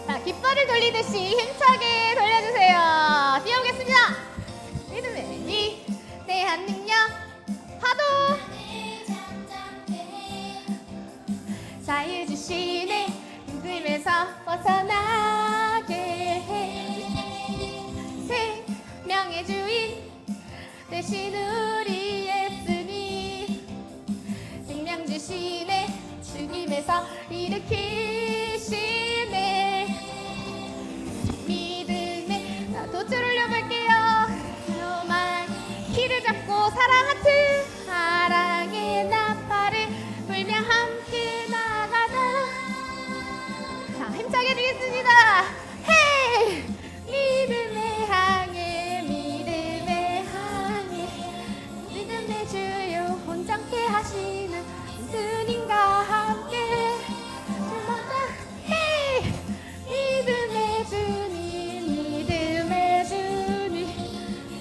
자, 깃발을 돌리듯이 힘차게 돌려주세요. 뛰어오겠습니다. 믿음의 위대한 능력 파도 자유 주시네 믿음에서 벗어나게 해 생명의 주인 대신 우리 예수님 생명 주시네 주님에서 일으키시네 믿음에 돛을 올려볼게요. 로망 키를 잡고 사랑 하트 사랑의 나팔을 불며 함께 나가자. 자, 힘차게 드리겠습니다. 헤이 믿음의 항해 믿음의 항해 믿음의 주요 온전케 하시는 주님과 함께 헤이 믿음의 주님 믿음의 주님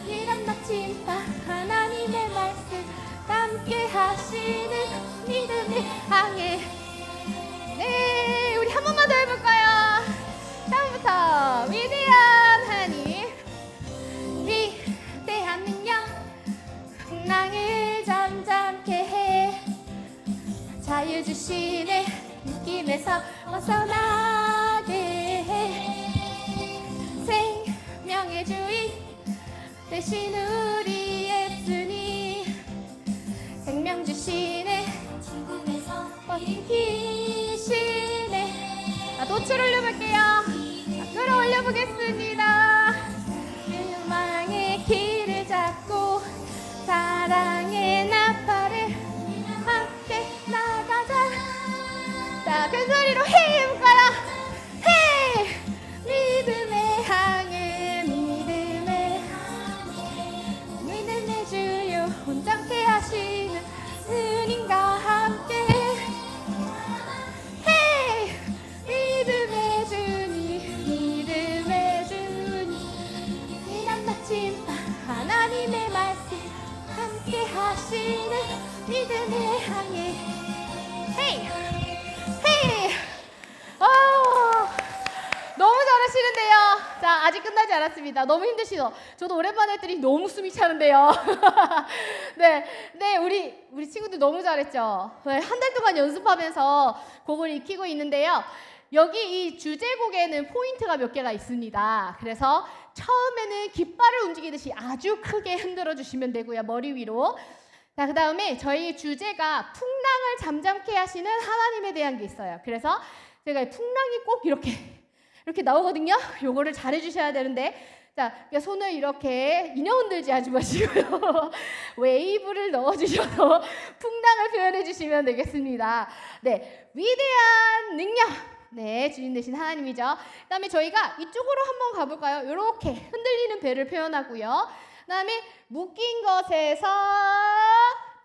이런 나침반 하나님의 말씀 함께 하시는 믿음의 항해. 네, 우리 한 번만 더 해볼까요? 다음부터 위대한 하나님 위대한 능력 풍랑을 잠잠케 해 자유 주시네 느낌에서 벗어나게 해 생명의 주인 대신 우리 예수님 생명 주시네 죽음에서 버티시네. 돛을 올려볼게요. 끌어올려 보겠습니다. 유망의 길을 잡고 사랑의 나팔을 함께 나가자. 자, 큰 소리로 헤이 해볼까요? 헤이 믿음의 항해 믿음의 믿음의 주요 온전케 하시는 주님과 함께 헤이 믿음의 주님 믿음의 주님 이런 나침반 하나님의 말씀 함께 하시는 믿음의 항해 헤이 헤이 너무 잘하시는데요. 자, 아직 끝나지 않았습니다. 너무 힘드시죠? 저도 오랜만에 했더니 너무 숨이 차는데요. 네, 우리 친구들 너무 잘했죠? 네, 한 달 동안 연습하면서 곡을 익히고 있는데요. 여기 이 주제곡에는 포인트가 몇 개가 있습니다. 그래서 처음에는 깃발을 움직이듯이 아주 크게 흔들어 주시면 되고요. 머리 위로. 자, 그 다음에 저희 주제가 풍랑을 잠잠케 하시는 하나님에 대한 게 있어요. 그래서 제가 풍랑이 꼭 이렇게 나오거든요. 요거를 잘 해주셔야 되는데, 자, 손을 이렇게 인형 흔들지 하지 마시고요. 웨이브를 넣어주셔서 풍랑을 표현해 주시면 되겠습니다. 네, 위대한 능력. 네, 주인 되신 하나님이죠. 그 다음에 저희가 이쪽으로 한번 가볼까요? 이렇게 흔들리는 배를 표현하고요. 그 다음에 묶인 것에서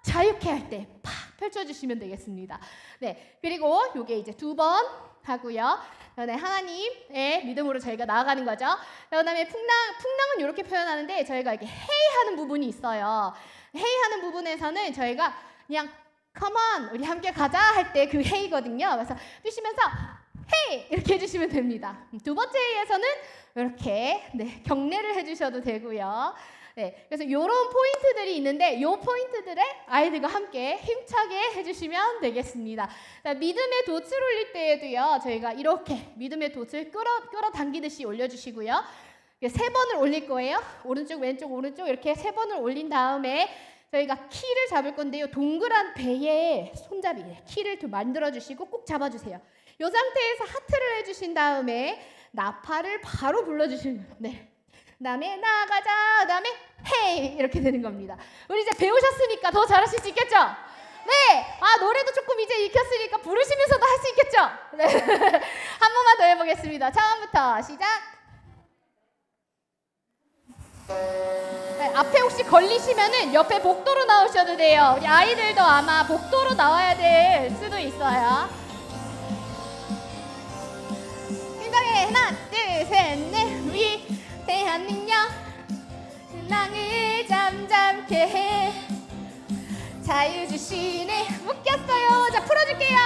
자유케 할 때 팍 펼쳐주시면 되겠습니다. 네, 그리고 요게 이제 2번 하고요. 네, 하나님의 믿음으로 저희가 나아가는 거죠. 그 다음에 풍랑은 이렇게 표현하는데 저희가 이렇게 헤이 하는 부분이 있어요. 헤이 하는 부분에서는 저희가 그냥 come on 우리 함께 가자 할 때 그 헤이거든요. 그래서 뛰시면서 헤이 이렇게 해주시면 됩니다. 두 번째 헤이에서는 이렇게 네, 경례를 해주셔도 되고요. 네, 그래서 이런 포인트들이 있는데 이 포인트들에 아이들과 함께 힘차게 해주시면 되겠습니다. 자, 믿음의 돛을 올릴 때에도요, 저희가 이렇게 믿음의 돛을 끌어당기듯이 올려주시고요. 3번을 올릴 거예요. 오른쪽, 왼쪽, 오른쪽 이렇게 3번을 올린 다음에 저희가 키를 잡을 건데요. 동그란 배에 손잡이, 키를 좀 만들어주시고 꼭 잡아주세요. 이 상태에서 하트를 해주신 다음에 나팔을 바로 불러주시면 네. 그 다음에 나가자, 그 다음에 헤이 이렇게 되는 겁니다. 우리 이제 배우셨으니까 더 잘하실 수 있겠죠? 네, 노래도 조금 이제 익혔으니까 부르시면서도 할 수 있겠죠? 네, 한 번만 더 해보겠습니다. 처음부터 시작. 네, 앞에 혹시 걸리시면은 옆에 복도로 나오셔도 돼요. 우리 아이들도 아마 복도로 나와야 될 수도 있어요. 생각해, 하나, 둘, 셋, 넷, 위대한 능력 신앙을 잠잠케 해 자유 주시네. 묶였어요. 자, 풀어줄게요.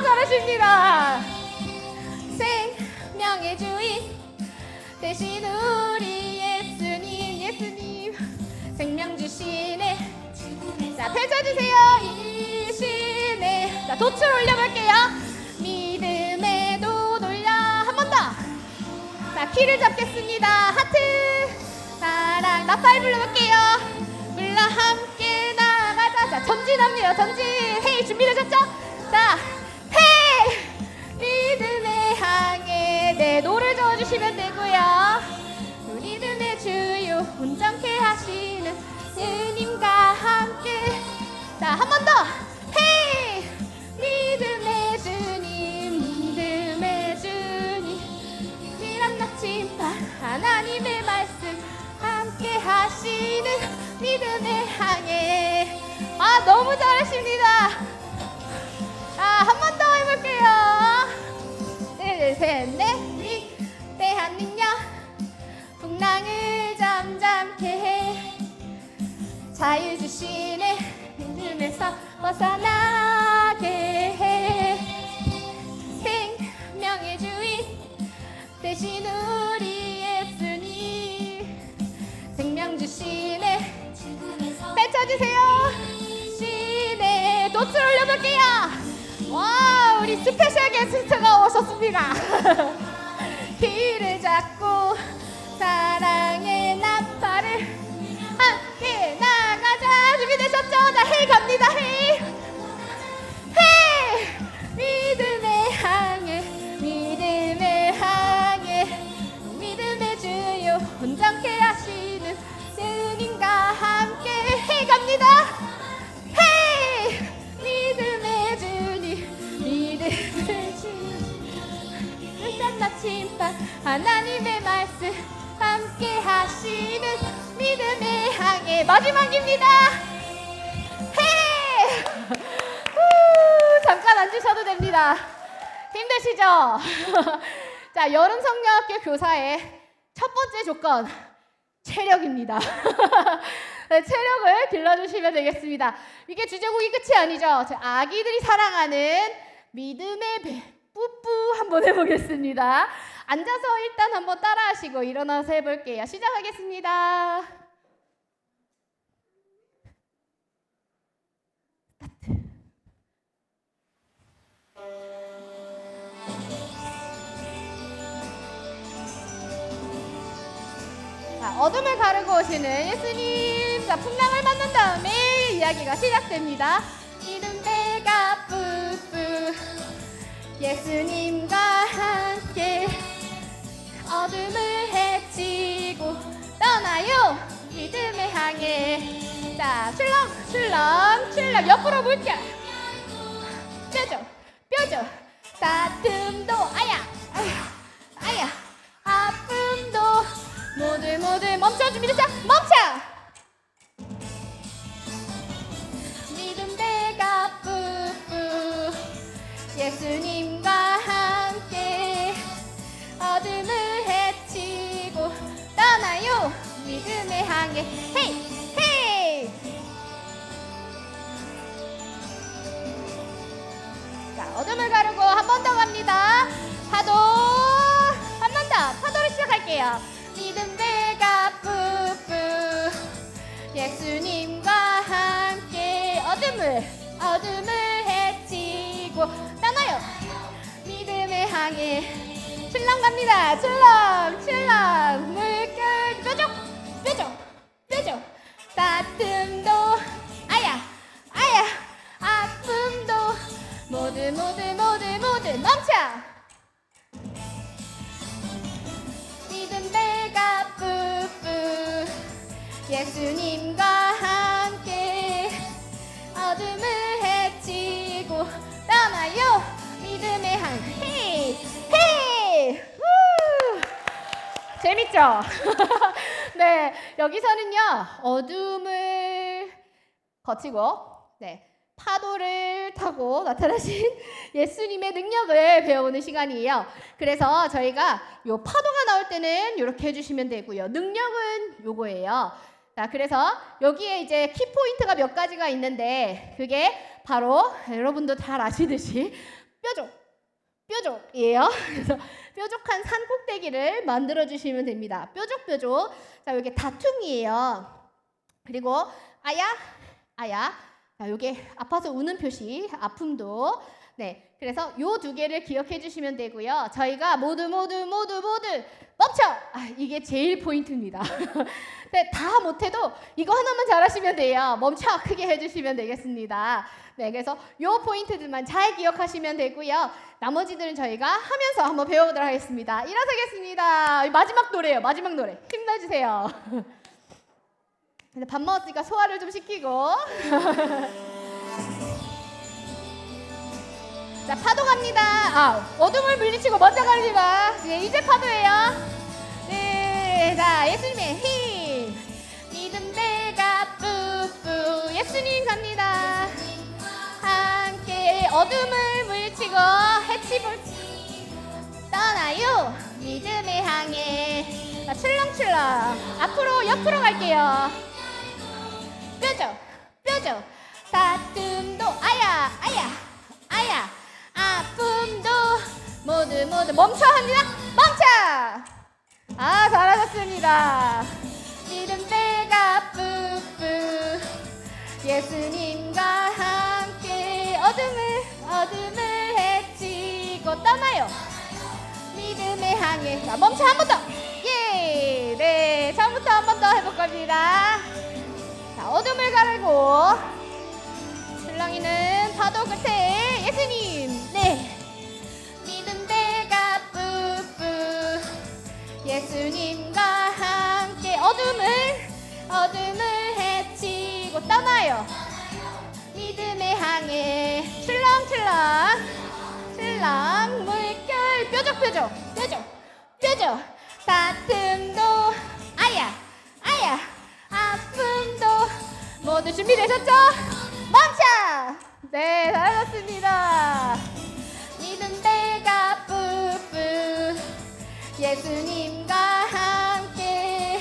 잘하십니다. 생명의 주인 대신 우리 예수님 생명 주시네. 자, 펼쳐주세요. 이 시네. 자, 돛을 올려볼게요. 믿음의 돛 올려. 한 번 더. 자, 키를 잡겠습니다. 하트. 사랑. 나팔 불러볼게요. 물러 함께 나가자. 자, 전진합니다. 전진. 헤이, 준비되셨죠? 자, 헤이. 믿음의 항해. 네, 노를 저어주시면 되고요. 믿음의 주요 온전케 하시는 주님과 함께. 자, 한 번 더. 헤이. 믿음의 주님 지난 나침반 하나님의 말씀 함께 하시는 믿음의 항해. 아, 너무 잘하십니다. 자, 한 번 더 해볼게요. 둘, 셋, 넷. 위대한 능력 풍랑을 잠잠케 해 자유 주시네. 믿음에서 벗어나게 해 생명의 주인 대신 우리 예수님 생명 주시네. 펼쳐주세요. 시네. 돛을 올려볼게요. 와, 우리 스페셜 게스트가 오셨습니다. 길을 잡고 사랑의 나팔을 함께 나가자. 준비되셨죠? 자, 헤이 갑니다. 헤이. 헤이. 믿음의 항해 믿음의 주요 온전케 하시는 주님과 함께. 헤이 갑니다. 헤이. 믿음의 주님 눈산 나침반 하나님의 말씀 함께 하시는 믿음의 항해. 마지막입니다. 헤이. 잠깐 앉으셔도 됩니다. 힘드시죠? 자, 여름 성경학교 교사의 첫 번째 조건, 체력입니다. 네, 체력을 길러주시면 되겠습니다. 이게 주제곡이 끝이 아니죠. 아기들이 사랑하는 믿음의 배 뿌뿌 한번 해보겠습니다. 앉아서 일단 한번 따라하시고 일어나서 해볼게요. 시작하겠습니다. 자, 어둠을 가르고 오시는 예수님. 자, 풍랑을 만난 다음에 이야기가 시작됩니다. 믿음 배가 뿌뿌 예수님과 함께 어둠을 헤치고 떠나요. 믿음의 항해. 자, 출렁 옆으로 물결 뼈죠 다툼도 아야 아픔도 모두 멈춰줍니다. 자, 멈춰. 믿음 배가 뿌뿌 예수님과 함께 어둠을 헤치고 떠나요. 믿음의 항해. 헤이 헤이. 자, 어둠을 가르고 한 번 더 갑니다. 파도 한 번 더. 파도를 시작할게요. 믿음 배가 뿌뿌 예수님과 함께 어둠을 헤치고 떠나요. 믿음의 항해. 출렁 갑니다. 출렁 물결 뾰족 다툼도 아야 아픔도 모두 멈춰. 믿음 배가 뿌뿌 예수님과 함께 어둠을 헤치고 떠나요. 믿음의 항해. 헤이. 재밌죠? 네, 여기서는요 어둠을 거치고 파도를 타고 나타나신 예수님의 능력을 배우는 시간이에요. 그래서 저희가 요 파도가 나올 때는 이렇게 해주시면 되고요. 능력은 요거예요. 자, 그래서 여기에 이제 키포인트가 몇 가지가 있는데 그게 바로 여러분도 잘 아시듯이 뾰족이에요. 그래서 뾰족한 산 꼭대기를 만들어 주시면 됩니다. 뾰족뾰족. 자, 이게 다툼이에요. 그리고 아야, 아야. 자, 요게 아파서 우는 표시, 아픔도. 네, 그래서 요 두 개를 기억해 주시면 되고요. 저희가 모두 멈춰! 이게 제일 포인트입니다. 네, 다 못해도 이거 하나만 잘하시면 돼요. 멈춰! 크게 해주시면 되겠습니다. 네, 그래서 요 포인트들만 잘 기억하시면 되고요. 나머지들은 저희가 하면서 한번 배워보도록 하겠습니다. 일어서겠습니다. 마지막 노래예요. 마지막 노래. 힘내주세요. 근데 밥 먹었으니까 소화를 좀 시키고. 자, 파도 갑니다. 어둠을 물리치고 먼저 갑니다. 네, 이제 파도예요. 네, 자, 예수님의 힘. 믿음 배가 뿌뿌. 예수님 갑니다. 함께 어둠을 물리치고 해치불 떠나요. 믿음을 향해. 자, 출렁출렁. 앞으로, 옆으로 갈게요. 뾰족. 다툼도 아야. 아픔도 모두 멈춰 합니다. 멈춰. 잘하셨습니다. 믿음 배가 뿌뿌. 예수님과 함께 어둠을 헤치고 떠나요. 믿음을 향해. 자, 멈춰. 한 번 더. 예. 네, 처음부터 한 번 더 해볼 겁니다. 자, 어둠을 가르고 출렁이는 파도 끝에 예수님. 네, 믿음 배가 뿌뿌. 예수님과 함께 어둠을 헤치고 떠나요. 믿음을 향해 출렁 물결 뾰족. 다툼도 아야. 아픔도 모두 준비되셨죠? 멈춰! 네, 잘하셨습니다. 믿음 배가 뿌뿌. 예수님과 함께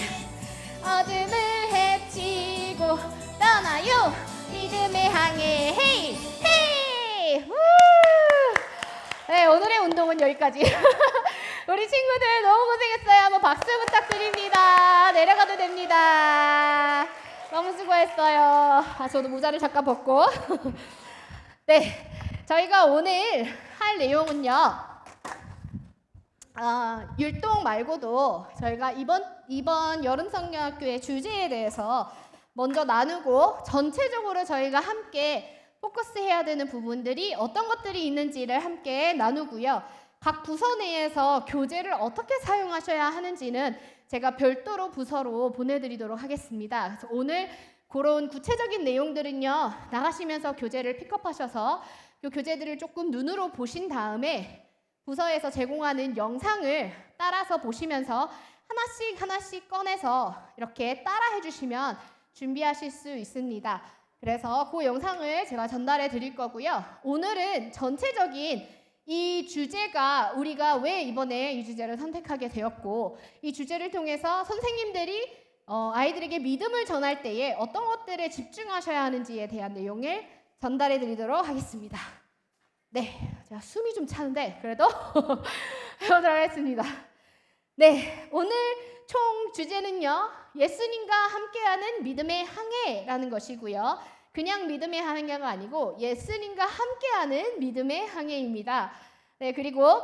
어둠을 헤치고 떠나요. 믿음을 향해. 헤이! 우! 네, 오늘의 운동은 여기까지. 우리 친구들 너무 고생했어요. 한번 박수 부탁드립니다. 내려가도 됩니다. 너무 수고했어요. 저도 모자를 잠깐 벗고. 네, 저희가 오늘 할 내용은요. 율동 말고도 저희가 이번 여름성경학교의 주제에 대해서 먼저 나누고 전체적으로 저희가 함께 포커스해야 되는 부분들이 어떤 것들이 있는지를 함께 나누고요. 각 부서 내에서 교재를 어떻게 사용하셔야 하는지는 제가 별도로 부서로 보내드리도록 하겠습니다. 그래서 오늘 그런 구체적인 내용들은요. 나가시면서 교재를 픽업하셔서 이 교재들을 조금 눈으로 보신 다음에 부서에서 제공하는 영상을 따라서 보시면서 하나씩 꺼내서 이렇게 따라해 주시면 준비하실 수 있습니다. 그래서 그 영상을 제가 전달해 드릴 거고요. 오늘은 전체적인 이 주제가 우리가 왜 이번에 이 주제를 선택하게 되었고 이 주제를 통해서 선생님들이 아이들에게 믿음을 전할 때에 어떤 것들에 집중하셔야 하는지에 대한 내용을 전달해 드리도록 하겠습니다. 네, 제가 숨이 좀 차는데 그래도 해보도록 하겠습니다. 네, 오늘 총 주제는요. 예수님과 함께하는 믿음의 항해라는 것이고요. 그냥 믿음의 항해가 아니고 예수님과 함께하는 믿음의 항해입니다. 네, 그리고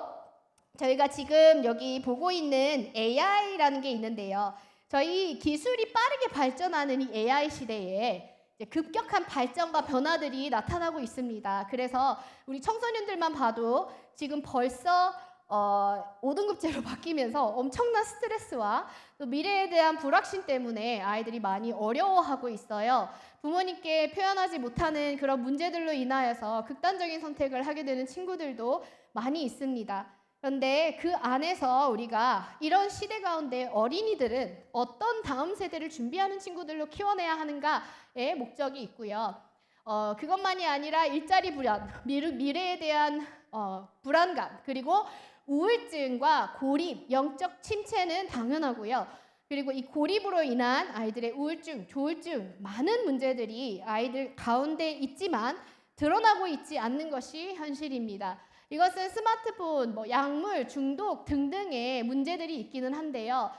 저희가 지금 여기 보고 있는 AI라는 게 있는데요. 저희 기술이 빠르게 발전하는 이 AI 시대에 급격한 발전과 변화들이 나타나고 있습니다. 그래서 우리 청소년들만 봐도 지금 벌써 5등급제로 바뀌면서 엄청난 스트레스와 또 미래에 대한 불확신 때문에 아이들이 많이 어려워하고 있어요. 부모님께 표현하지 못하는 그런 문제들로 인하여서 극단적인 선택을 하게 되는 친구들도 많이 있습니다. 그런데 그 안에서 우리가 이런 시대 가운데 어린이들은 어떤 다음 세대를 준비하는 친구들로 키워내야 하는가의 목적이 있고요. 그것만이 아니라 일자리 불안, 미래에 대한 불안감, 그리고 우울증과 고립, 영적 침체는 당연하고요. 그리고 이 고립으로 인한 아이들의 우울증, 조울증, 많은 문제들이 아이들 가운데 있지만 드러나고 있지 않는 것이 현실입니다. 이것은 스마트폰, 약물 중독 등등의 문제들이 있기는 한데요.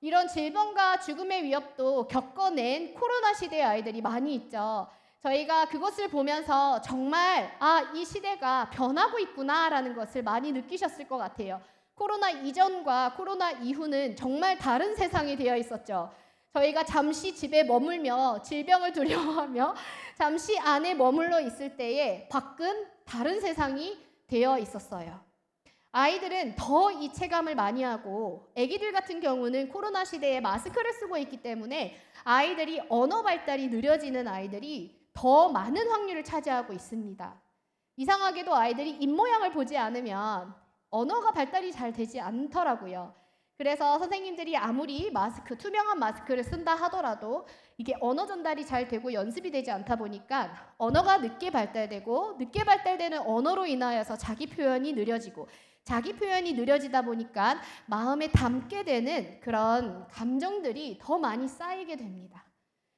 이런 질병과 죽음의 위협도 겪어낸 코로나 시대의 아이들이 많이 있죠. 저희가 그것을 보면서 정말 이 시대가 변하고 있구나라는 것을 많이 느끼셨을 것 같아요. 코로나 이전과 코로나 이후는 정말 다른 세상이 되어 있었죠. 저희가 잠시 집에 머물며 질병을 두려워하며 잠시 안에 머물러 있을 때에 밖은 다른 세상이 되어 있었어요. 아이들은 더 이 체감을 많이 하고 아기들 같은 경우는 코로나 시대에 마스크를 쓰고 있기 때문에 아이들이 언어 발달이 느려지는 아이들이 더 많은 확률을 차지하고 있습니다. 이상하게도 아이들이 입모양을 보지 않으면 언어가 발달이 잘 되지 않더라고요. 그래서 선생님들이 아무리 투명한 마스크를 쓴다 하더라도 이게 언어 전달이 잘 되고 연습이 되지 않다 보니까 언어가 늦게 발달되고 늦게 발달되는 언어로 인하여서 자기 표현이 느려지고 자기 표현이 느려지다 보니까 마음에 담게 되는 그런 감정들이 더 많이 쌓이게 됩니다.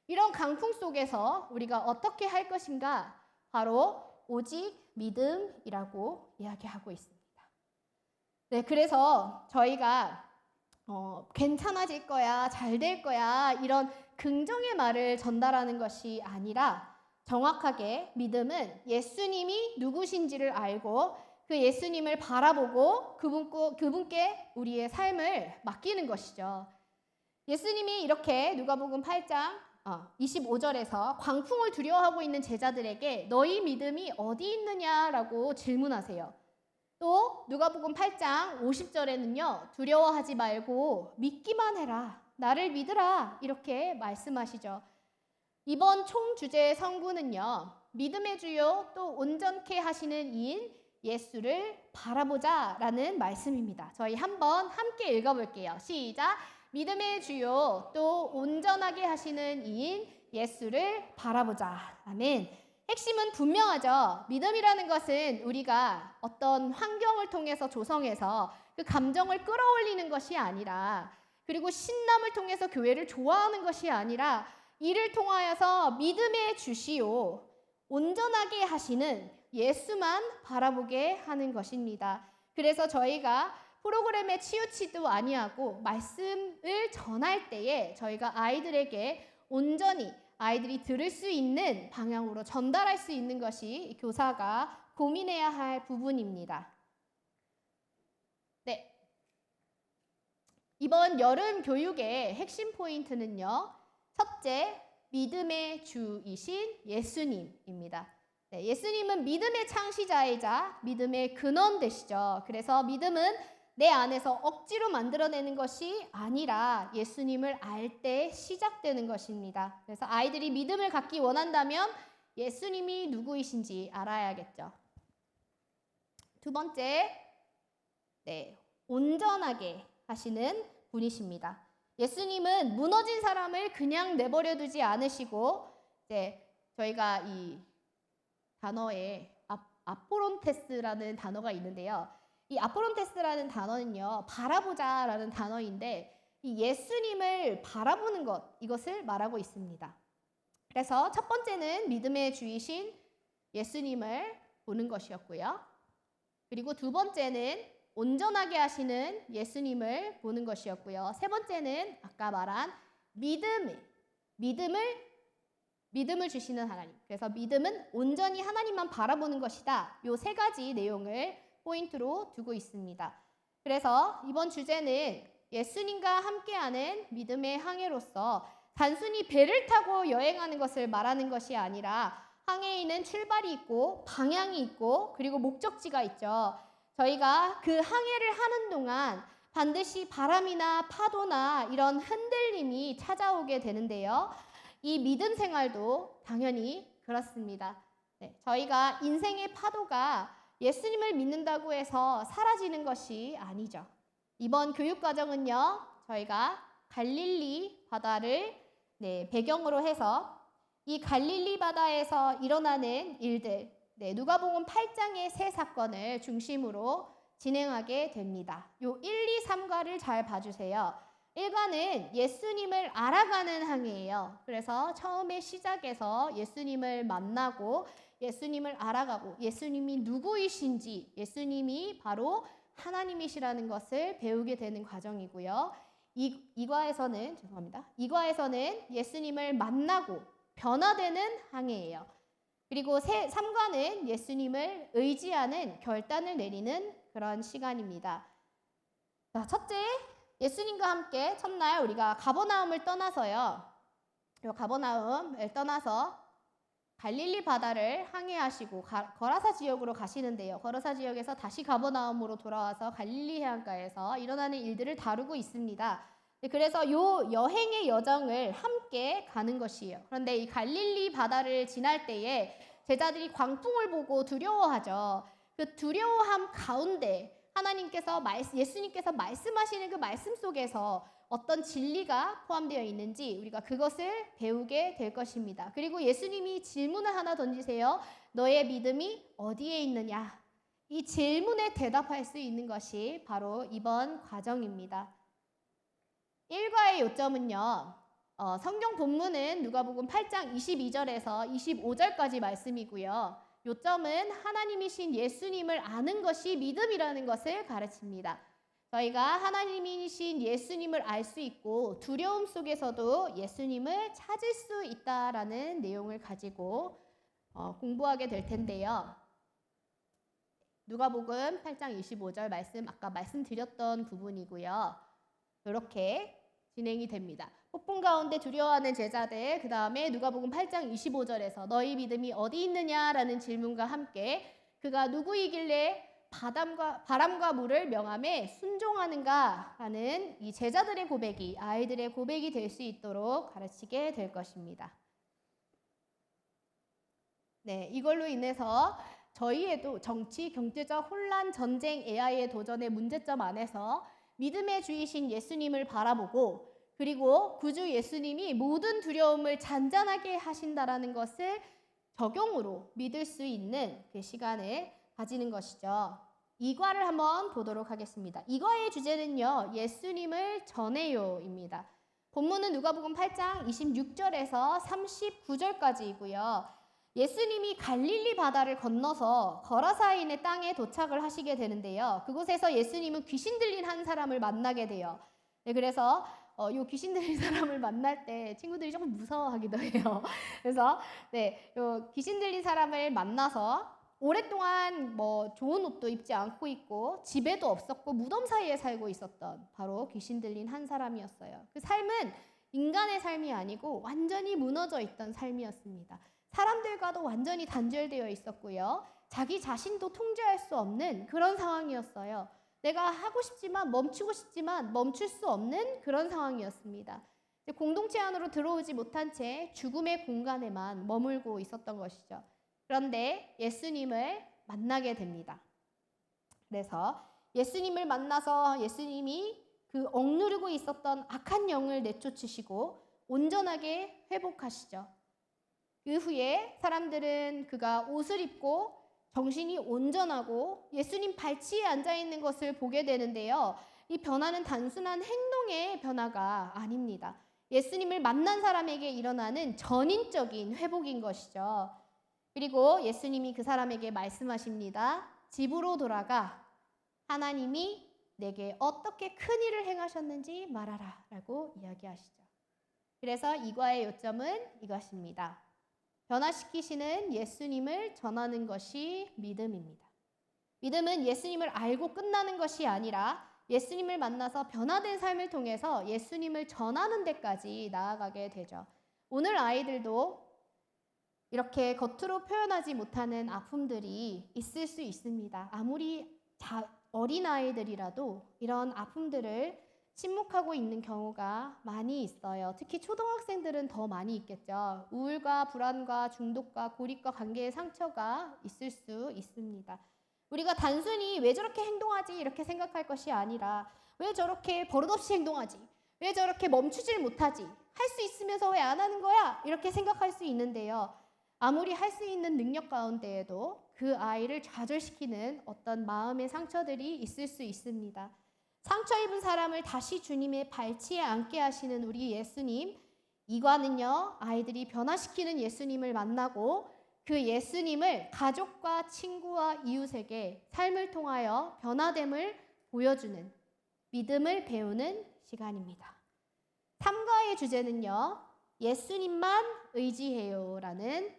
이런 강풍 속에서 우리가 어떻게 할 것인가? 바로 오직 믿음이라고 이야기하고 있습니다. 네, 그래서 저희가 괜찮아질 거야, 잘 될 거야 이런 긍정의 말을 전달하는 것이 아니라 정확하게 믿음은 예수님이 누구신지를 알고 그 예수님을 바라보고 그분께 우리의 삶을 맡기는 것이죠. 예수님이 이렇게 누가복음 8장 25절에서 광풍을 두려워하고 있는 제자들에게 너희 믿음이 어디 있느냐라고 질문하세요. 또 누가복음 8장 50절에는요. 두려워하지 말고 믿기만 해라. 나를 믿으라. 이렇게 말씀하시죠. 이번 총 주제의 성구는요. 믿음의 주요 또 온전케 하시는 이인 예수를 바라보자 라는 말씀입니다. 저희 한번 함께 읽어볼게요. 시작! 믿음의 주요 또 온전하게 하시는 이인 예수를 바라보자. 아멘. 핵심은 분명하죠. 믿음이라는 것은 우리가 어떤 환경을 통해서 조성해서 그 감정을 끌어올리는 것이 아니라 그리고 신남을 통해서 교회를 좋아하는 것이 아니라 이를 통하여서 믿음의 주시오 온전하게 하시는 예수만 바라보게 하는 것입니다. 그래서 저희가 프로그램에 치우치도 아니하고 말씀을 전할 때에 저희가 아이들에게 온전히 아이들이 들을 수 있는 방향으로 전달할 수 있는 것이 교사가 고민해야 할 부분입니다. 네. 이번 여름 교육의 핵심 포인트는요. 첫째, 믿음의 주이신 예수님입니다. 네, 예수님은 믿음의 창시자이자 믿음의 근원 되시죠. 그래서 믿음은 내 안에서 억지로 만들어내는 것이 아니라 예수님을 알 때 시작되는 것입니다. 그래서 아이들이 믿음을 갖기 원한다면 예수님이 누구이신지 알아야겠죠. 두 번째, 온전하게 하시는 분이십니다. 예수님은 무너진 사람을 그냥 내버려 두지 않으시고 저희가 이 단어에 아포론테스라는 단어가 있는데요. 이 아포론테스라는 단어는요. 바라보자라는 단어인데 이 예수님을 바라보는 것 이것을 말하고 있습니다. 그래서 첫 번째는 믿음의 주이신 예수님을 보는 것이었고요. 그리고 두 번째는 온전하게 하시는 예수님을 보는 것이었고요. 세 번째는 아까 말한 믿음을 주시는 하나님. 그래서 믿음은 온전히 하나님만 바라보는 것이다. 요 세 가지 내용을 포인트로 두고 있습니다. 그래서 이번 주제는 예수님과 함께하는 믿음의 항해로서 단순히 배를 타고 여행하는 것을 말하는 것이 아니라 항해에는 출발이 있고 방향이 있고 그리고 목적지가 있죠. 저희가 그 항해를 하는 동안 반드시 바람이나 파도나 이런 흔들림이 찾아오게 되는데요. 이 믿음 생활도 당연히 그렇습니다. 저희가 인생의 파도가 예수님을 믿는다고 해서 사라지는 것이 아니죠. 이번 교육과정은요. 저희가 갈릴리 바다를 배경으로 해서 이 갈릴리 바다에서 일어나는 일들 누가복음 8장의 세 사건을 중심으로 진행하게 됩니다. 요 1, 2, 3과를 잘 봐주세요. 1과는 예수님을 알아가는 항해예요. 그래서 처음에 시작해서 예수님을 만나고 예수님을 알아가고 예수님이 누구이신지, 예수님이 바로 하나님이시라는 것을 배우게 되는 과정이고요. 이과에서는 예수님을 만나고 변화되는 항해예요. 그리고 3과는 예수님을 의지하는 결단을 내리는 그런 시간입니다. 자, 첫째, 예수님과 함께 첫날 우리가 가버나움을 떠나서요. 가버나움을 떠나서 갈릴리 바다를 항해하시고 거라사 지역으로 가시는데요. 거라사 지역에서 다시 가버나움으로 돌아와서 갈릴리 해안가에서 일어나는 일들을 다루고 있습니다. 그래서 이 여행의 여정을 함께 가는 것이에요. 그런데 이 갈릴리 바다를 지날 때에 제자들이 광풍을 보고 두려워하죠. 그 두려워함 가운데 예수님께서 말씀하시는 그 말씀 속에서 어떤 진리가 포함되어 있는지 우리가 그것을 배우게 될 것입니다. 그리고 예수님이 질문을 하나 던지세요. 너의 믿음이 어디에 있느냐? 이 질문에 대답할 수 있는 것이 바로 이번 과정입니다. 1과의 요점은요. 성경 본문은 누가복음 8장 22절에서 25절까지 말씀이고요. 요점은 하나님이신 예수님을 아는 것이 믿음이라는 것을 가르칩니다. 저희가 하나님이신 예수님을 알 수 있고 두려움 속에서도 예수님을 찾을 수 있다라는 내용을 가지고 공부하게 될 텐데요. 누가복음 8장 25절 말씀 아까 말씀드렸던 부분이고요. 이렇게 진행이 됩니다. 폭풍 가운데 두려워하는 제자들, 그 다음에 누가복음 8장 25절에서 너희 믿음이 어디 있느냐라는 질문과 함께 그가 누구이길래 바람과 물을 명함에 순종하는가 하는 이 제자들의 고백이 아이들의 고백이 될 수 있도록 가르치게 될 것입니다. 네, 이걸로 인해서 저희에도 정치, 경제적 혼란, 전쟁, AI의 도전의 문제점 안에서 믿음의 주이신 예수님을 바라보고 그리고 구주 예수님이 모든 두려움을 잔잔하게 하신다라는 것을 적용으로 믿을 수 있는 그 시간을 가지는 것이죠. 2과를 한번 보도록 하겠습니다. 2과의 주제는요. 예수님을 전해요입니다. 본문은 누가복음 8장 26절에서 39절까지이고요. 예수님이 갈릴리 바다를 건너서 거라사인의 땅에 도착을 하시게 되는데요. 그곳에서 예수님은 귀신 들린 한 사람을 만나게 돼요. 네, 그래서 요 귀신 들린 사람을 만날 때 친구들이 조금 무서워하기도 해요. 그래서 요 귀신 들린 사람을 만나서 오랫동안 좋은 옷도 입지 않고 있고 집에도 없었고 무덤 사이에 살고 있었던 바로 귀신 들린 한 사람이었어요. 그 삶은 인간의 삶이 아니고 완전히 무너져 있던 삶이었습니다. 사람들과도 완전히 단절되어 있었고요. 자기 자신도 통제할 수 없는 그런 상황이었어요. 내가 하고 싶지만 멈추고 싶지만 멈출 수 없는 그런 상황이었습니다. 공동체 안으로 들어오지 못한 채 죽음의 공간에만 머물고 있었던 것이죠. 그런데 예수님을 만나게 됩니다. 그래서 예수님을 만나서 예수님이 그 억누르고 있었던 악한 영을 내쫓으시고 온전하게 회복하시죠. 그 후에 사람들은 그가 옷을 입고 정신이 온전하고 예수님 발치에 앉아있는 것을 보게 되는데요. 이 변화는 단순한 행동의 변화가 아닙니다. 예수님을 만난 사람에게 일어나는 전인적인 회복인 것이죠. 그리고 예수님이 그 사람에게 말씀하십니다. 집으로 돌아가 하나님이 내게 어떻게 큰 일을 행하셨는지 말하라 라고 이야기하시죠. 그래서 2과의 요점은 이것입니다. 변화시키시는 예수님을 전하는 것이 믿음입니다. 믿음은 예수님을 알고 끝나는 것이 아니라 예수님을 만나서 변화된 삶을 통해서 예수님을 전하는 데까지 나아가게 되죠. 오늘 아이들도 이렇게 겉으로 표현하지 못하는 아픔들이 있을 수 있습니다. 아무리 어린아이들이라도 이런 아픔들을 침묵하고 있는 경우가 많이 있어요. 특히 초등학생들은 더 많이 있겠죠. 우울과 불안과 중독과 고립과 관계의 상처가 있을 수 있습니다. 우리가 단순히 왜 저렇게 행동하지 이렇게 생각할 것이 아니라 왜 저렇게 버릇없이 행동하지? 왜 저렇게 멈추질 못하지? 할 수 있으면서 왜 안 하는 거야? 이렇게 생각할 수 있는데요. 아무리 할 수 있는 능력 가운데에도 그 아이를 좌절시키는 어떤 마음의 상처들이 있을 수 있습니다. 상처 입은 사람을 다시 주님의 발치에 앉게 하시는 우리 예수님, 이과는요, 아이들이 변화시키는 예수님을 만나고 그 예수님을 가족과 친구와 이웃에게 삶을 통하여 변화됨을 보여주는 믿음을 배우는 시간입니다. 3과의 주제는요. 예수님만 의지해요라는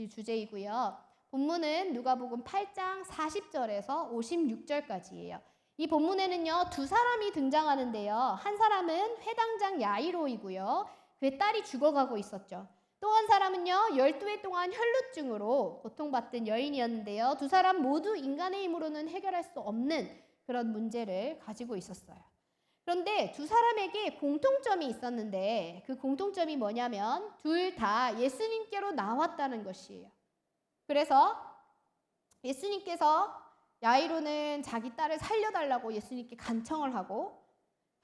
주제이고요. 본문은 누가복음 8장 40절에서 56절까지예요. 이 본문에는요. 두 사람이 등장하는데요. 한 사람은 회당장 야이로이고요. 그의 딸이 죽어가고 있었죠. 또 한 사람은요. 12해 동안 혈루증으로 고통받던 여인이었는데요. 두 사람 모두 인간의 힘으로는 해결할 수 없는 그런 문제를 가지고 있었어요. 그런데 두 사람에게 공통점이 있었는데 그 공통점이 뭐냐면 둘 다 예수님께로 나왔다는 것이에요. 그래서 예수님께서 야이로는 자기 딸을 살려달라고 예수님께 간청을 하고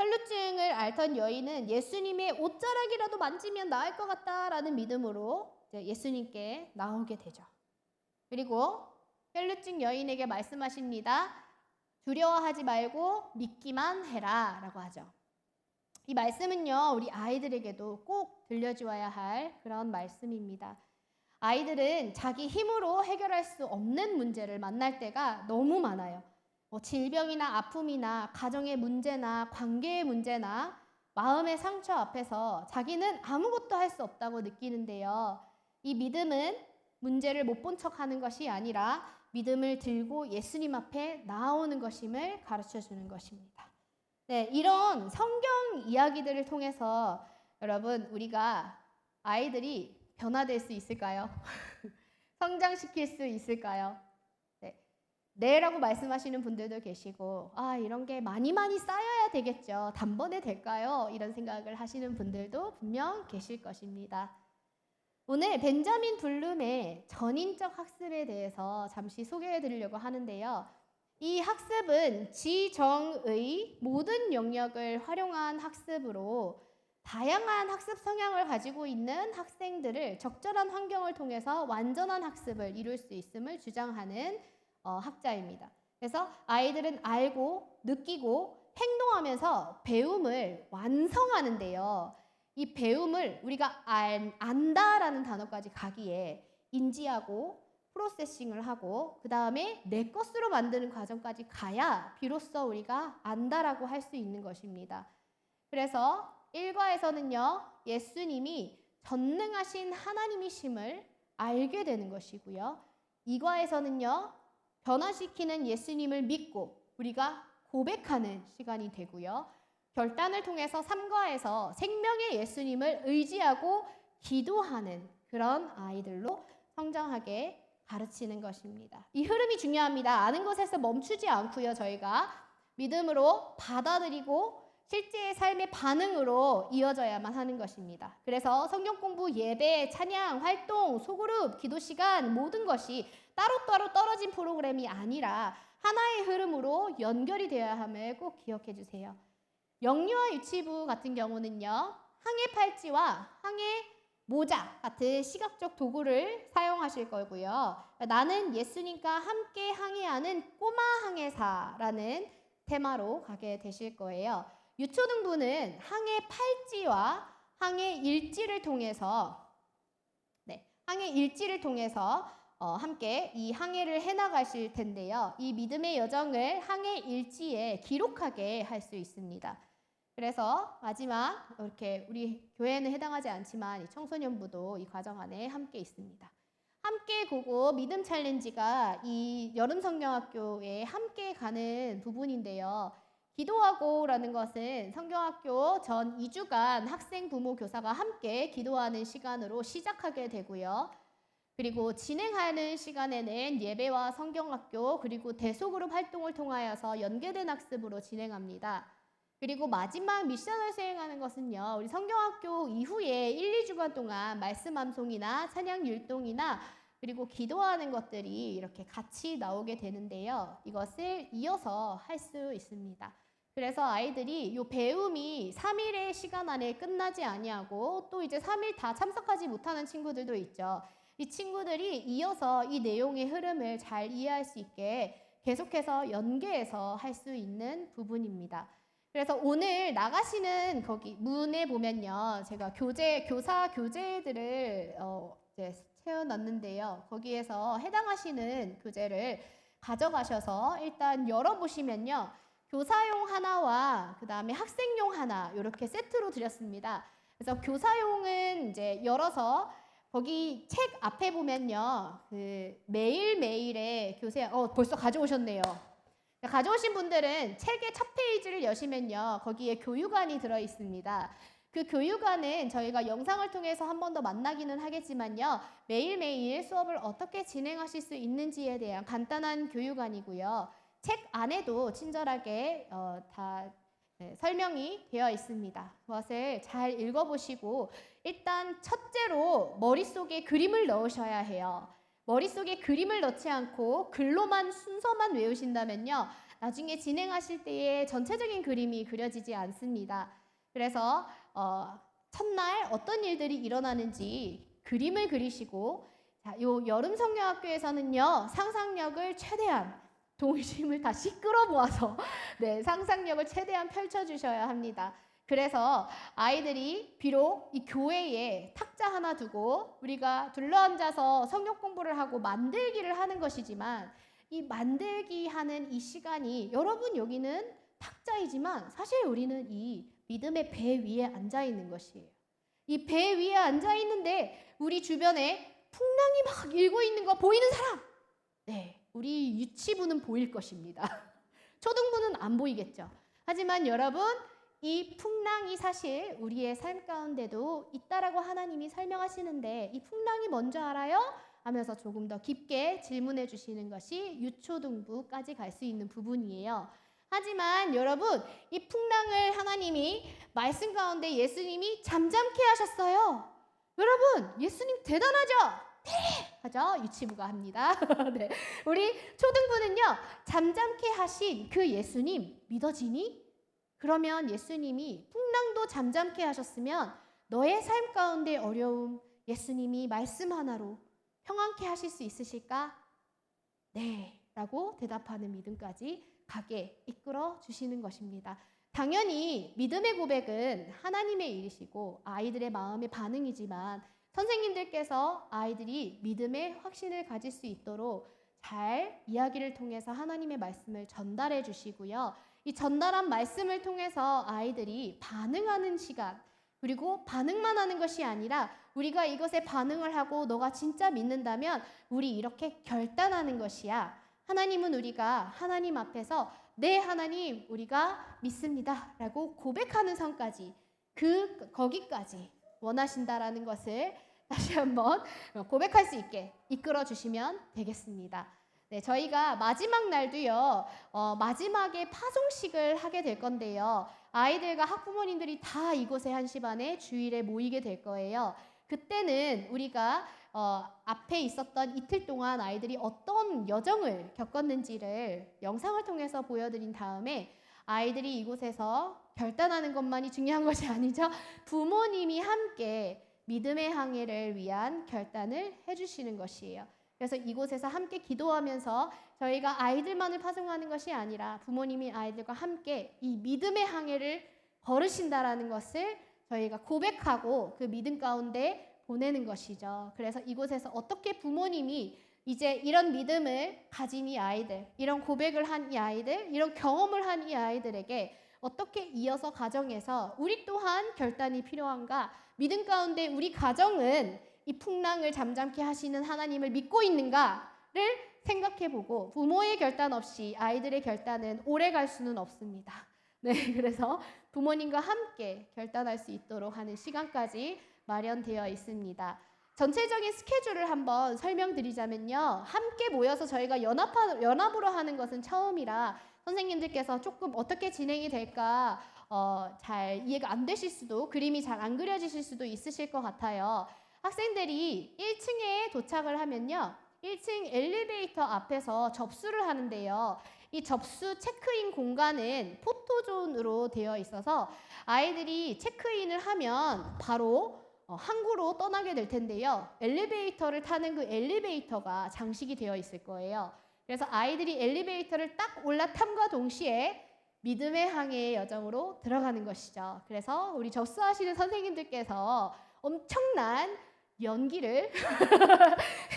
혈루증을 앓던 여인은 예수님의 옷자락이라도 만지면 나을 것 같다라는 믿음으로 예수님께 나오게 되죠. 그리고 혈루증 여인에게 말씀하십니다. 두려워하지 말고 믿기만 해라 라고 하죠. 이 말씀은요, 우리 아이들에게도 꼭 들려주어야 할 그런 말씀입니다. 아이들은 자기 힘으로 해결할 수 없는 문제를 만날 때가 너무 많아요. 질병이나 아픔이나 가정의 문제나 관계의 문제나 마음의 상처 앞에서 자기는 아무것도 할 수 없다고 느끼는데요. 이 믿음은 문제를 못 본 척하는 것이 아니라 믿음을 들고 예수님 앞에 나아오는 것임을 가르쳐 주는 것입니다. 네, 이런 성경 이야기들을 통해서 여러분 우리가 아이들이 변화될 수 있을까요? 성장시킬 수 있을까요? 네, 라고 말씀하시는 분들도 계시고 이런 게 많이 쌓여야 되겠죠. 단번에 될까요? 이런 생각을 하시는 분들도 분명 계실 것입니다. 오늘 벤자민 블룸의 전인적 학습에 대해서 잠시 소개해 드리려고 하는데요. 이 학습은 지정의 모든 영역을 활용한 학습으로 다양한 학습 성향을 가지고 있는 학생들을 적절한 환경을 통해서 완전한 학습을 이룰 수 있음을 주장하는 학자입니다. 그래서 아이들은 알고 느끼고 행동하면서 배움을 완성하는데요. 이 배움을 우리가 안다라는 단어까지 가기에 인지하고 프로세싱을 하고 그 다음에 내 것으로 만드는 과정까지 가야 비로소 우리가 안다라고 할 수 있는 것입니다. 그래서 1과에서는요. 예수님이 전능하신 하나님이심을 알게 되는 것이고요. 2과에서는요. 변화시키는 예수님을 믿고 우리가 고백하는 시간이 되고요. 결단을 통해서 3과에서 생명의 예수님을 의지하고 기도하는 그런 아이들로 성장하게 가르치는 것입니다. 이 흐름이 중요합니다. 아는 것에서 멈추지 않고요. 저희가 믿음으로 받아들이고 실제의 삶의 반응으로 이어져야만 하는 것입니다. 그래서 성경 공부, 예배, 찬양, 활동, 소그룹, 기도 시간 모든 것이 따로따로 떨어진 프로그램이 아니라 하나의 흐름으로 연결이 되어야 함을 꼭 기억해 주세요. 영유아 유치부 같은 경우는요. 항해 팔찌와 항해 모자 같은 시각적 도구를 사용하실 거고요. 나는 예수님과 함께 항해하는 꼬마 항해사라는 테마로 가게 되실 거예요. 유초등부는 항해 팔찌와 항해 일지를 통해서 함께 이 항해를 해나가실 텐데요. 이 믿음의 여정을 항해 일지에 기록하게 할 수 있습니다. 그래서 마지막 이렇게 우리 교회는 해당하지 않지만 이 청소년부도 이 과정 안에 함께 있습니다. 함께 고고 믿음 챌린지가 이 여름 성경학교에 함께 가는 부분인데요. 기도하고라는 것은 성경학교 전 2주간 학생, 부모, 교사가 함께 기도하는 시간으로 시작하게 되고요. 그리고 진행하는 시간에는 예배와 성경학교 그리고 대소그룹 활동을 통하여서 연계된 학습으로 진행합니다. 그리고 마지막 미션을 수행하는 것은요. 우리 성경학교 이후에 1, 2주간 동안 말씀 암송이나 찬양 율동이나 그리고 기도하는 것들이 이렇게 같이 나오게 되는데요. 이것을 이어서 할 수 있습니다. 그래서 아이들이 이 배움이 3일의 시간 안에 끝나지 아니하고 또 이제 3일 다 참석하지 못하는 친구들도 있죠. 이 친구들이 이어서 이 내용의 흐름을 잘 이해할 수 있게 계속해서 연계해서 할 수 있는 부분입니다. 그래서 오늘 나가시는 거기 문에 보면요. 제가 교사 교재들을 이제 채워놨는데요. 거기에서 해당하시는 교재를 가져가셔서 일단 열어보시면요. 교사용 하나와 그 다음에 학생용 하나 이렇게 세트로 드렸습니다. 그래서 교사용은 이제 열어서 거기 책 앞에 보면요. 그 매일매일의 교재, 벌써 가져오셨네요. 가져오신 분들은 책의 첫 페이지를 여시면요. 거기에 교육안이 들어 있습니다. 그 교육안은 저희가 영상을 통해서 한 번 더 만나기는 하겠지만요. 매일매일 수업을 어떻게 진행하실 수 있는지에 대한 간단한 교육안이고요. 책 안에도 친절하게 다 설명이 되어 있습니다. 그것을 잘 읽어보시고 일단 첫째로 머릿속에 그림을 넣으셔야 해요. 머릿속에 그림을 넣지 않고 글로만 순서만 외우신다면요. 나중에 진행하실 때에 전체적인 그림이 그려지지 않습니다. 그래서 첫날 어떤 일들이 일어나는지 그림을 그리시고 자, 요 여름 성경학교에서는요. 상상력을 최대한 동심을 다시 끌어모아서 네, 상상력을 최대한 펼쳐주셔야 합니다. 그래서 아이들이 비록 이 교회에 탁자 하나 두고 우리가 둘러앉아서 성경 공부를 하고 만들기를 하는 것이지만 이 만들기 하는 이 시간이 여러분 여기는 탁자이지만 사실 우리는 이 믿음의 배 위에 앉아 있는 것이에요. 이 배 위에 앉아 있는데 우리 주변에 풍랑이 막 일고 있는 거 보이는 사람? 네. 우리 유치부는 보일 것입니다. 초등부는 안 보이겠죠. 하지만 여러분, 이 풍랑이 사실 우리의 삶 가운데도 있다라고 하나님이 설명하시는데 이 풍랑이 뭔지 알아요? 하면서 조금 더 깊게 질문해 주시는 것이 유초등부까지 갈 수 있는 부분이에요. 하지만 여러분, 이 풍랑을 하나님이 말씀 가운데 예수님이 잠잠케 하셨어요. 여러분, 예수님 대단하죠? 네! 하죠. 유치부가 합니다. 네. 우리 초등부는요. 잠잠케 하신 그 예수님 믿어지니? 그러면 예수님이 풍랑도 잠잠케 하셨으면 너의 삶 가운데 어려움 예수님이 말씀 하나로 평안케 하실 수 있으실까? 네. 라고 대답하는 믿음까지 가게 이끌어 주시는 것입니다. 당연히 믿음의 고백은 하나님의 일이시고 아이들의 마음의 반응이지만 선생님들께서 아이들이 믿음의 확신을 가질 수 있도록 잘 이야기를 통해서 하나님의 말씀을 전달해 주시고요. 이 전달한 말씀을 통해서 아이들이 반응하는 시간, 그리고 반응만 하는 것이 아니라 우리가 이것에 반응을 하고 너가 진짜 믿는다면 우리 이렇게 결단하는 것이야. 하나님은 우리가 하나님 앞에서 네 하나님 우리가 믿습니다 라고 고백하는 선까지 거기까지 원하신다라는 것을 다시 한번 고백할 수 있게 이끌어 주시면 되겠습니다. 네, 저희가 마지막 날도요, 마지막에 파송식을 하게 될 건데요. 아이들과 학부모님들이 다 이곳에 1시 반에 주일에 모이게 될 거예요. 그때는 우리가 앞에 있었던 이틀 동안 아이들이 어떤 여정을 겪었는지를 영상을 통해서 보여드린 다음에 아이들이 이곳에서 결단하는 것만이 중요한 것이 아니죠. 부모님이 함께 믿음의 항해를 위한 결단을 해주시는 것이에요. 그래서 이곳에서 함께 기도하면서 저희가 아이들만을 파송하는 것이 아니라 부모님이 아이들과 함께 이 믿음의 항해를 걸으신다라는 것을 저희가 고백하고 그 믿음 가운데 보내는 것이죠. 그래서 이곳에서 어떻게 부모님이 이제 이런 믿음을 가진 이 아이들, 이런 고백을 한 이 아이들, 이런 경험을 한 이 아이들에게 어떻게 이어서 가정에서 우리 또한 결단이 필요한가? 믿음 가운데 우리 가정은 이 풍랑을 잠잠케 하시는 하나님을 믿고 있는가를 생각해보고 부모의 결단 없이 아이들의 결단은 오래 갈 수는 없습니다. 네, 그래서 부모님과 함께 결단할 수 있도록 하는 시간까지 마련되어 있습니다. 전체적인 스케줄을 한번 설명드리자면요. 함께 모여서 저희가 연합으로 하는 것은 처음이라 선생님들께서 조금 어떻게 진행이 될까 잘 이해가 안 되실 수도 그림이 잘 안 그려지실 수도 있으실 것 같아요. 학생들이 1층에 도착을 하면요. 1층 엘리베이터 앞에서 접수를 하는데요. 이 접수 체크인 공간은 포토존으로 되어 있어서 아이들이 체크인을 하면 바로 항구로 떠나게 될 텐데요. 엘리베이터를 타는 그 엘리베이터가 장식이 되어 있을 거예요. 그래서 아이들이 엘리베이터를 딱 올라탐과 동시에 믿음의 항해의 여정으로 들어가는 것이죠. 그래서 우리 접수하시는 선생님들께서 엄청난 연기를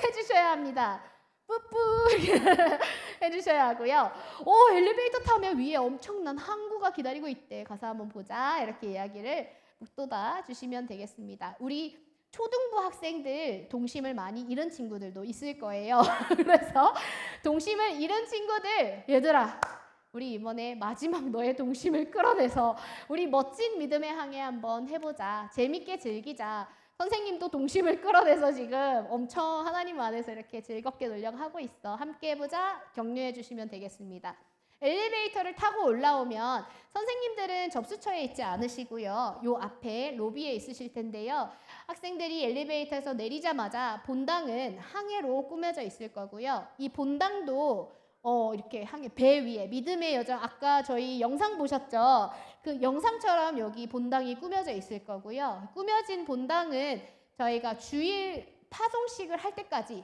해주셔야 합니다. 뿌뿌 해주셔야 하고요. 엘리베이터 타면 위에 엄청난 항구가 기다리고 있대. 가서 한번 보자. 이렇게 이야기를 북돋아 주시면 되겠습니다. 우리 초등부 학생들 동심을 많이 잃은 친구들도 있을 거예요. 그래서 동심을 잃은 친구들, 얘들아, 우리 이번에 마지막 너의 동심을 끌어내서 우리 멋진 믿음의 항해 한번 해보자. 재밌게 즐기자. 선생님도 동심을 끌어내서 지금 엄청 하나님 안에서 이렇게 즐겁게 놀려하고 있어. 함께 해보자. 격려해 주시면 되겠습니다. 엘리베이터를 타고 올라오면 선생님들은 접수처에 있지 않으시고요. 요 앞에 로비에 있으실 텐데요. 학생들이 엘리베이터에서 내리자마자 본당은 항해로 꾸며져 있을 거고요. 이 본당도 이렇게 항해 배 위에 믿음의 여정, 아까 저희 영상 보셨죠? 그 영상처럼 여기 본당이 꾸며져 있을 거고요. 꾸며진 본당은 저희가 주일 파송식을 할 때까지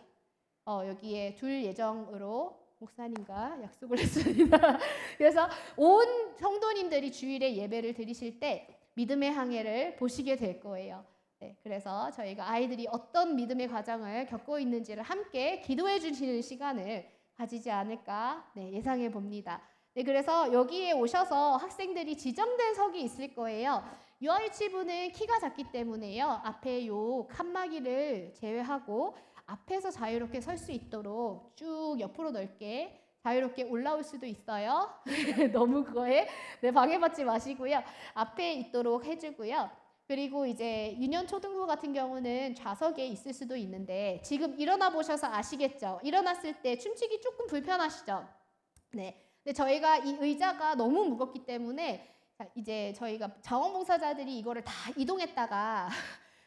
여기에 둘 예정으로 목사님과 약속을 했습니다. 그래서 온 성도님들이 주일에 예배를 드리실 때 믿음의 항해를 보시게 될 거예요. 네, 그래서 저희가 아이들이 어떤 믿음의 과정을 겪고 있는지를 함께 기도해 주시는 시간을 가지지 않을까 예상해 봅니다. 네, 그래서 여기에 오셔서 학생들이 지정된 석이 있을 거예요. 유아유치부는 키가 작기 때문에요. 앞에 요 칸막이를 제외하고 앞에서 자유롭게 설 수 있도록 쭉 옆으로 넓게 자유롭게 올라올 수도 있어요. 너무 그거에 방해받지 마시고요. 앞에 있도록 해주고요. 그리고 이제 유년 초등부 같은 경우는 좌석에 있을 수도 있는데 지금 일어나 보셔서 아시겠죠? 일어났을 때 춤추기 조금 불편하시죠? 네. 근데 저희가 이 의자가 너무 무겁기 때문에 이제 저희가 자원봉사자들이 이거를 다 이동했다가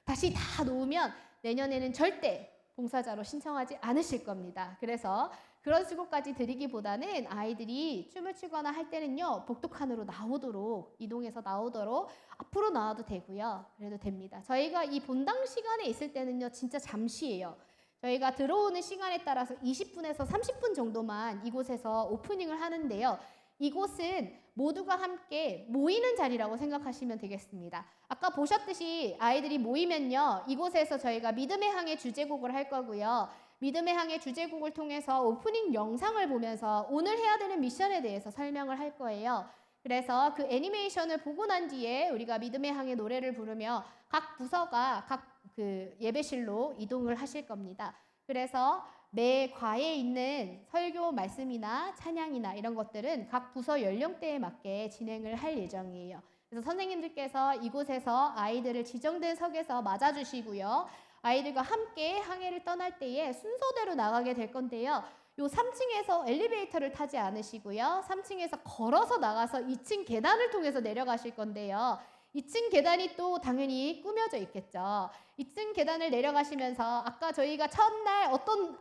다시 다 놓으면 내년에는 절대 봉사자로 신청하지 않으실 겁니다. 그래서 그런 수고까지 드리기보다는 아이들이 춤을 추거나 할 때는요, 복도칸으로 나오도록, 이동해서 나오도록 앞으로 나와도 되고요. 그래도 됩니다. 저희가 이 본당 시간에 있을 때는요, 진짜 잠시예요. 저희가 들어오는 시간에 따라서 20분에서 30분 정도만 이곳에서 오프닝을 하는데요. 이곳은 모두가 함께 모이는 자리라고 생각하시면 되겠습니다. 아까 보셨듯이 아이들이 모이면요, 이곳에서 저희가 믿음의 항해 주제곡을 할 거고요. 믿음의 항해 주제곡을 통해서 오프닝 영상을 보면서 오늘 해야 되는 미션에 대해서 설명을 할 거예요. 그래서 그 애니메이션을 보고 난 뒤에 우리가 믿음의 항해 노래를 부르며 각 부서가 각 그 예배실로 이동을 하실 겁니다. 그래서 매 과에 있는 설교 말씀이나 찬양이나 이런 것들은 각 부서 연령대에 맞게 진행을 할 예정이에요. 그래서 선생님들께서 이곳에서 아이들을 지정된 석에서 맞아주시고요. 아이들과 함께 항해를 떠날 때에 순서대로 나가게 될 건데요. 요 3층에서 엘리베이터를 타지 않으시고요. 3층에서 걸어서 나가서 2층 계단을 통해서 내려가실 건데요. 2층 계단이 또 당연히 꾸며져 있겠죠. 2층 계단을 내려가시면서 아까 저희가 첫날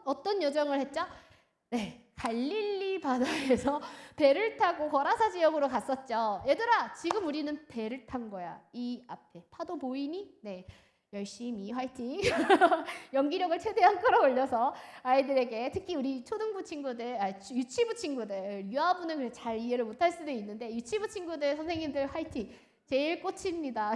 어떤 여정을 했죠? 네, 갈릴리 바다에서 배를 타고 거라사 지역으로 갔었죠. 얘들아, 지금 우리는 배를 탄 거야. 이 앞에 파도 보이니? 네, 열심히 화이팅! 연기력을 최대한 끌어올려서 아이들에게, 특히 우리 초등부 친구들, 유치부 친구들, 유아부는 잘 이해를 못할 수도 있는데 유치부 친구들, 선생님들 화이팅! 제일 꽃입니다.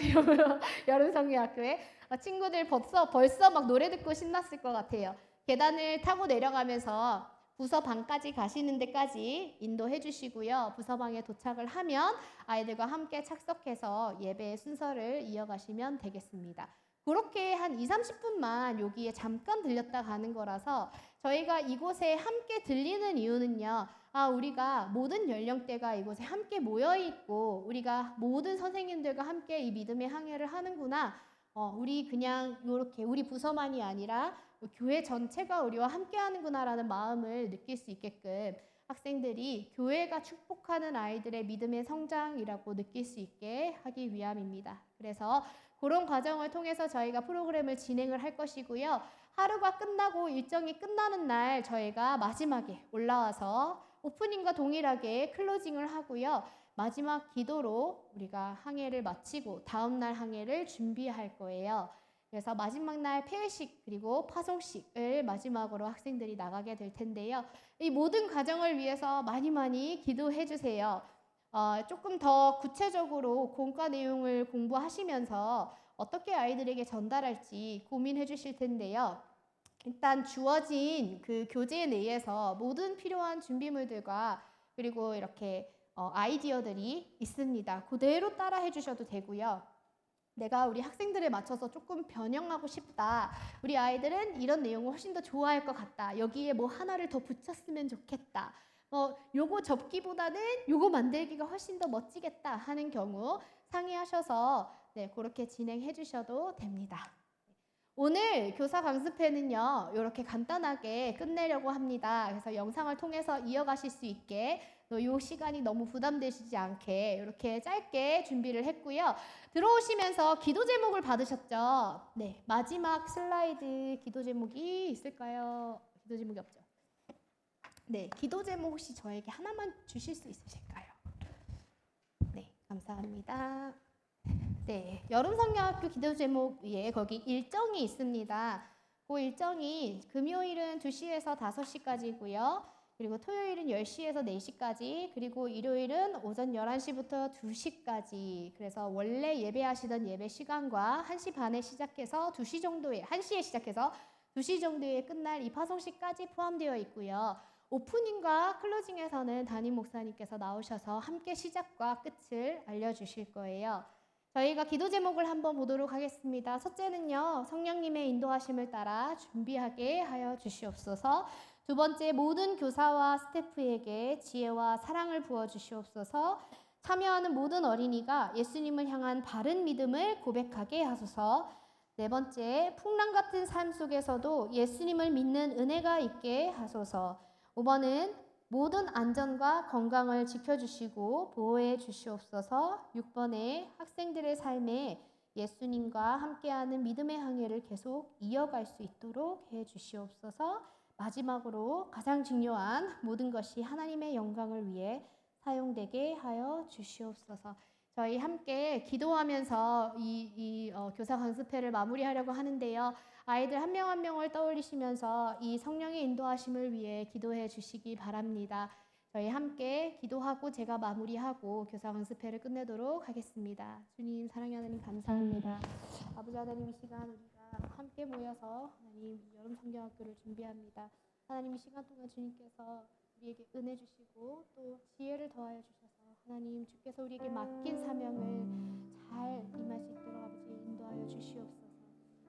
여름성경학교에 친구들 벌써 막 노래 듣고 신났을 것 같아요. 계단을 타고 내려가면서 부서방까지 가시는 데까지 인도해 주시고요. 부서방에 도착을 하면 아이들과 함께 착석해서 예배의 순서를 이어가시면 되겠습니다. 그렇게 한 20-30분만 여기에 잠깐 들렸다 가는 거라서 저희가 이곳에 함께 들리는 이유는요. 우리가 모든 연령대가 이곳에 함께 모여있고 우리가 모든 선생님들과 함께 이 믿음의 항해를 하는구나. 우리 그냥 이렇게 우리 부서만이 아니라 교회 전체가 우리와 함께 하는구나라는 마음을 느낄 수 있게끔 학생들이 교회가 축복하는 아이들의 믿음의 성장이라고 느낄 수 있게 하기 위함입니다. 그래서 그런 과정을 통해서 저희가 프로그램을 진행을 할 것이고요. 하루가 끝나고 일정이 끝나는 날 저희가 마지막에 올라와서 오프닝과 동일하게 클로징을 하고요. 마지막 기도로 우리가 항해를 마치고 다음날 항해를 준비할 거예요. 그래서 마지막 날 폐회식 그리고 파송식을 마지막으로 학생들이 나가게 될 텐데요. 이 모든 과정을 위해서 많이 기도해 주세요. 조금 더 구체적으로 공과 내용을 공부하시면서 어떻게 아이들에게 전달할지 고민해 주실 텐데요. 일단 주어진 그 교재 내에서 모든 필요한 준비물들과 그리고 이렇게 아이디어들이 있습니다. 그대로 따라해 주셔도 되고요. 내가 우리 학생들에 맞춰서 조금 변형하고 싶다. 우리 아이들은 이런 내용을 훨씬 더 좋아할 것 같다. 여기에 뭐 하나를 더 붙였으면 좋겠다. 요거 접기보다는 요거 만들기가 훨씬 더 멋지겠다 하는 경우 상의하셔서 네, 그렇게 진행해 주셔도 됩니다. 오늘 교사 강습회는요, 이렇게 간단하게 끝내려고 합니다. 그래서 영상을 통해서 이어가실 수 있게 또 이 시간이 너무 부담되시지 않게 이렇게 짧게 준비를 했고요. 들어오시면서 기도 제목을 받으셨죠? 네, 마지막 슬라이드 기도 제목이 있을까요? 기도 제목이 없죠? 네, 기도 제목 혹시 저에게 하나만 주실 수 있으실까요? 네, 감사합니다. 네, 여름성경학교 기도 제목 위에 거기 일정이 있습니다. 그 일정이 금요일은 2시에서 5시까지고요. 그리고 토요일은 10시에서 4시까지, 그리고 일요일은 오전 11시부터 2시까지. 그래서 원래 예배하시던 예배 시간과 1시 반에 시작해서 2시 정도에, 1시에 시작해서 2시 정도에 끝날 이 파송식까지 포함되어 있고요. 오프닝과 클로징에서는 담임 목사님께서 나오셔서 함께 시작과 끝을 알려주실 거예요. 저희가 기도 제목을 한번 보도록 하겠습니다. 첫째는요, 성령님의 인도하심을 따라 준비하게 하여 주시옵소서. 두 번째, 모든 교사와 스태프에게 지혜와 사랑을 부어 주시옵소서. 참여하는 모든 어린이가 예수님을 향한 바른 믿음을 고백하게 하소서. 네 번째, 풍랑 같은 삶 속에서도 예수님을 믿는 은혜가 있게 하소서. 5번은 모든 안전과 건강을 지켜주시고 보호해 주시옵소서. 6번에 학생들의 삶에 예수님과 함께하는 믿음의 항해를 계속 이어갈 수 있도록 해 주시옵소서. 마지막으로 가장 중요한 모든 것이 하나님의 영광을 위해 사용되게 하여 주시옵소서. 저희 함께 기도하면서 교사 강습회를 마무리하려고 하는데요. 아이들 한 명 한 명을 떠올리시면서 이 성령의 인도하심을 위해 기도해 주시기 바랍니다. 저희 함께 기도하고 제가 마무리하고 교사 강습회를 끝내도록 하겠습니다. 주님, 사랑의 하나님 감사합니다. 아버지 하나님, 이 시간 우리가 함께 모여서 하나님 여름 성경학교를 준비합니다. 하나님, 이 시간 동안 주님께서 우리에게 은혜 주시고 또 지혜를 더하여 주셔서 하나님, 주께서 우리에게 맡긴 사명을 잘 임할 수 있도록 아버지 인도하여 주시옵소서.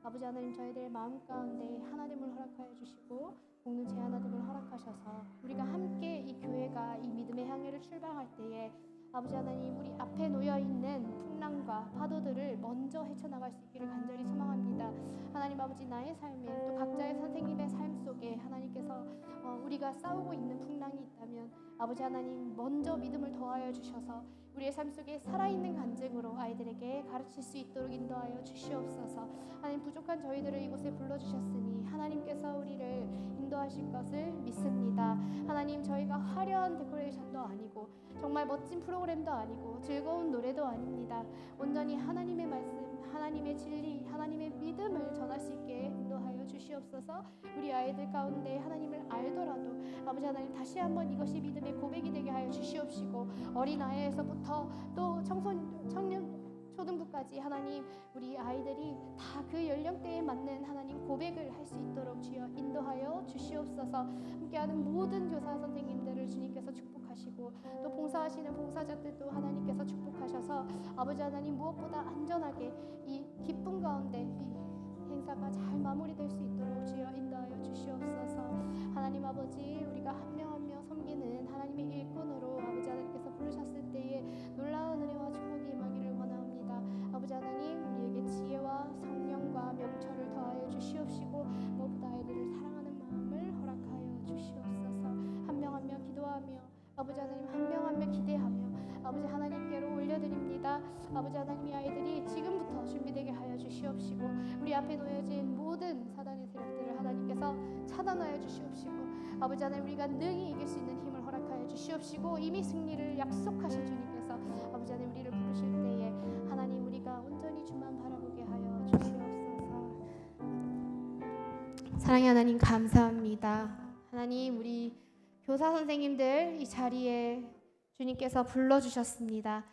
아버지 하나님, 저희들의 마음 가운데 하나됨을 허락하여 주시고 공동 제하나됨을 허락하셔서 우리가 함께 이 교회가 이 믿음의 향해를 출발할 때에 아버지 하나님, 우리 앞에 놓여있는 풍랑과 파도들을 먼저 헤쳐나갈 수 있기를 간절히 소망합니다. 하나님 아버지, 나의 삶에 또 각자의 선생님의 삶 속에 하나님께서 우리가 싸우고 있는 풍랑이 있다면 아버지 하나님, 먼저 믿음을 더하여 주셔서 우리의 삶 속에 살아있는 간증으로 아이들에게 가르칠 수 있도록 인도하여 주시옵소서. 하나님, 부족한 저희들을 이곳에 불러주셨으니 하나님께서 우리를 인도하실 것을 믿습니다. 하나님, 저희가 화려한 데코레이션도 아니고 정말 멋진 프로그램도 아니고 즐거운 노래도 아닙니다. 온전히 하나님의 말씀, 하나님의 진리, 하나님의 믿음을 전할 수 있게 인도하여 주시옵소서. 우리 아이들 가운데 하나님을 알더라도 아버지 하나님, 다시 한번 이것이 믿음의 고백이 되게 하여 주시옵시고 어린아이에서부터 또 청년 초등부까지 하나님, 우리 아이들이 다 그 연령대에 맞는 하나님 고백을 할 수 있도록 주여 인도하여 주시옵소서. 함께하는 모든 교사 선생님들을 주님께서 축복하시고 또 봉사하시는 봉사자들도 하나님께서 축복하셔서 아버지 하나님, 무엇보다 안전하게 이 기쁨 가운데 이 행사가 잘 마무리될 수 있도록 주여 인도하여 주시옵소서. 하나님 아버지, 우리가 한 명 한 명 섬기는 하나님의 일꾼으로 아버지 하나님께서 부르셨을 때에 놀라운 은혜와 축복이 임하기를 원합니다. 아버지 하나님, 우리에게 지혜와 성령과 명철을 더하여 주시옵시고 무엇보다 아이들을 사랑하는 마음을 허락하여 주시옵소서. 한 명 한 명 기도하며 아버지 하나님, 한 명 한 명 기대하며 아버지 하나님께로 올려드립니다. 아버지 하나님, 이 아이들이 지금부터 준비되게 하여 주시옵시고 우리 앞에 놓여진 모든 사단의 세력들을 하나님께서 차단하여 주시옵시고 아버지 하나님, 우리가 능히 이길 수 있는 힘을 허락하여 주시옵시고 이미 승리를 약속하신 주님께서 아버지 하나님, 우리를 부르실 때에 하나님, 우리가 온전히 주만 바라보게 하여 주시옵소서. 사랑의 하나님, 감사합니다. 하나님, 우리 교사 선생님들 이 자리에 주님께서 불러주셨습니다.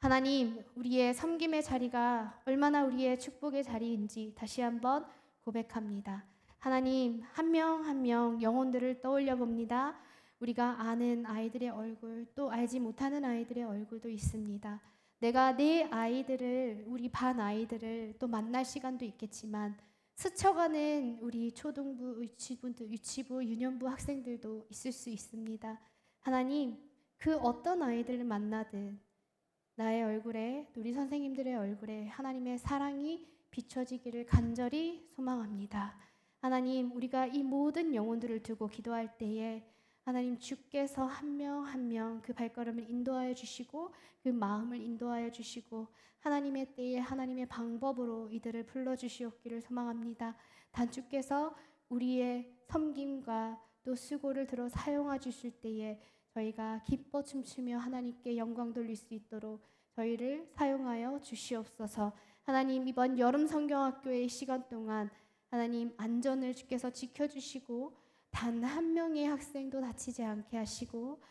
하나님, 우리의 섬김의 자리가 얼마나 우리의 축복의 자리인지 다시 한번 고백합니다. 하나님, 한 명 한 명 영혼들을 떠올려 봅니다. 우리가 아는 아이들의 얼굴, 또 알지 못하는 아이들의 얼굴도 있습니다. 내가 내 아이들을, 우리 반 아이들을 또 만날 시간도 있겠지만 스쳐가는 우리 초등부, 유치부, 유년부 학생들도 있을 수 있습니다. 하나님, 그 어떤 아이들을 만나든 나의 얼굴에, 우리 선생님들의 얼굴에 하나님의 사랑이 비춰지기를 간절히 소망합니다. 하나님, 우리가 이 모든 영혼들을 두고 기도할 때에 하나님 주께서 한 명 한 명 그 발걸음을 인도하여 주시고 그 마음을 인도하여 주시고 하나님의 때에 하나님의 방법으로 이들을 불러주시옵기를 소망합니다. 단 주께서 우리의 섬김과 또 수고를 들어 사용하 주실 때에 저희가 기뻐 춤추며 하나님께 영광 돌릴 수 있도록 저희를 사용하여 주시옵소서. 하나님, 이번 여름 성경학교의 시간 동안 하나님 안전을 주께서 지켜주시고 단 한 명의 학생도 다치지 않게 하시고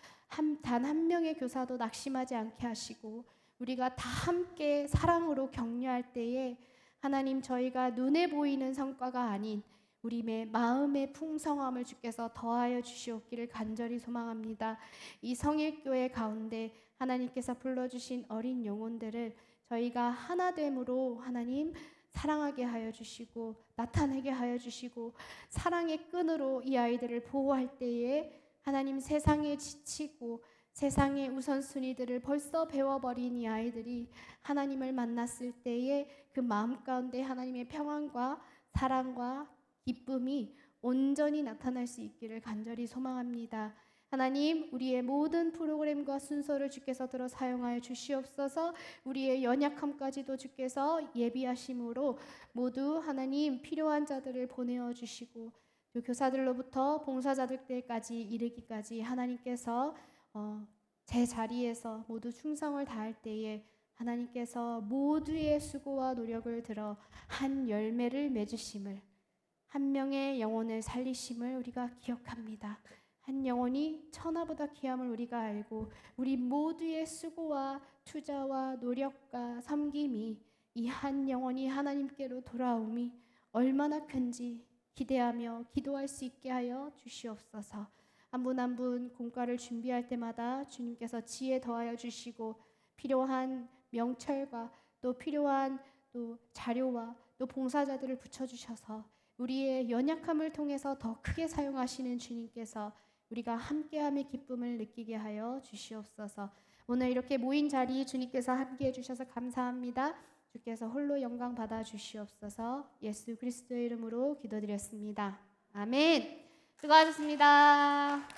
단 한 명의 교사도 낙심하지 않게 하시고 우리가 다 함께 사랑으로 격려할 때에 하나님, 저희가 눈에 보이는 성과가 아닌 우리의 마음의 풍성함을 주께서 더하여 주시옵기를 간절히 소망합니다. 이 성일교회 가운데 하나님께서 불러주신 어린 영혼들을 저희가 하나됨으로 하나님 사랑하게 하여 주시고 나타내게 하여 주시고 사랑의 끈으로 이 아이들을 보호할 때에 하나님, 세상에 지치고 세상의 우선순위들을 벌써 배워버린 이 아이들이 하나님을 만났을 때에 그 마음 가운데 하나님의 평안과 사랑과 기쁨이 온전히 나타날 수 있기를 간절히 소망합니다. 하나님, 우리의 모든 프로그램과 순서를 주께서 들어 사용하여 주시옵소서. 우리의 연약함까지도 주께서 예비하심으로 모두 하나님 필요한 자들을 보내어 주시고 또 교사들로부터 봉사자들까지 이르기까지 하나님께서 제 자리에서 모두 충성을 다할 때에 하나님께서 모두의 수고와 노력을 들어 한 열매를 맺으심을, 한 명의 영혼을 살리심을 우리가 기억합니다. 한 영혼이 천하보다 귀함을 우리가 알고 우리 모두의 수고와 투자와 노력과 섬김이 이 한 영혼이 하나님께로 돌아옴이 얼마나 큰지 기대하며 기도할 수 있게 하여 주시옵소서. 한 분 한 분 공과를 준비할 때마다 주님께서 지혜 더하여 주시고 필요한 명철과 또 필요한 또 자료와 또 봉사자들을 붙여주셔서 우리의 연약함을 통해서 더 크게 사용하시는 주님께서 우리가 함께함의 기쁨을 느끼게 하여 주시옵소서. 오늘 이렇게 모인 자리 주님께서 함께해 주셔서 감사합니다. 주께서 홀로 영광 받아 주시옵소서. 예수 그리스도의 이름으로 기도드렸습니다. 아멘. 수고하셨습니다.